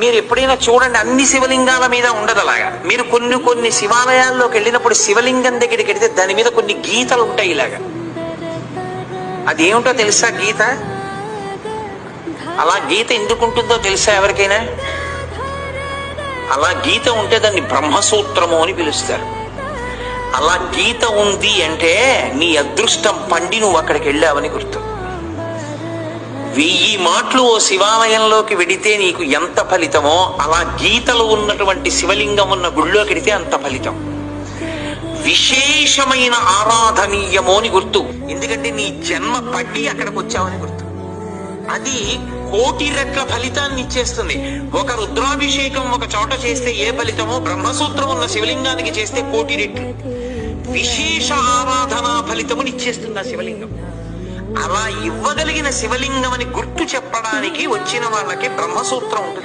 మీరు ఎప్పుడైనా చూడండి, అన్ని శివలింగాల మీద ఉండదు అలాగా. మీరు కొన్ని కొన్ని శివాలయాల్లోకి వెళ్ళినప్పుడు శివలింగం దగ్గరికి వెళితే దాని మీద కొన్ని గీతలు ఉంటాయి ఇలాగా. అదేమిటో తెలుసా గీత? అలా గీత ఎందుకు ఉంటుందో తెలుసా ఎవరికైనా? అలా గీత ఉంటే దాన్ని బ్రహ్మసూత్రము అని పిలుస్తారు. అలా గీత ఉంది అంటే నీ అదృష్టం పండి నువ్వు అక్కడికి వెళ్ళావని గుర్తు. 1000 మాటలు ఓ శివాలయంలోకి వెడితే నీకు ఎంత ఫలితమో, అలా గీతలు ఉన్నటువంటి శివలింగం ఉన్న గుళ్ళోకి వెడితే అంత ఫలితం. విశేషమైన ఆరాధనీయమో అని గుర్తు. ఎందుకంటే నీ జన్మ పట్టి అక్కడికి వచ్చావని గుర్తు. అది 1,000,000 రెట్ల ఫలితాన్ని ఇచ్చేస్తుంది. ఒక రుద్రాభిషేకం ఒక చోట చేస్తే ఏ ఫలితమో, బ్రహ్మసూత్రం ఉన్న శివలింగానికి చేస్తే 1,000,000 రెట్లు విశేష ఆరాధనా ఫలితముని ఇచ్చేస్తుంది ఆ శివలింగం. అలా ఇవ్వగలిగిన శివలింగం అని గుర్తు చెప్పడానికి వచ్చిన వాళ్ళకి బ్రహ్మసూత్రం ఉంటుంది.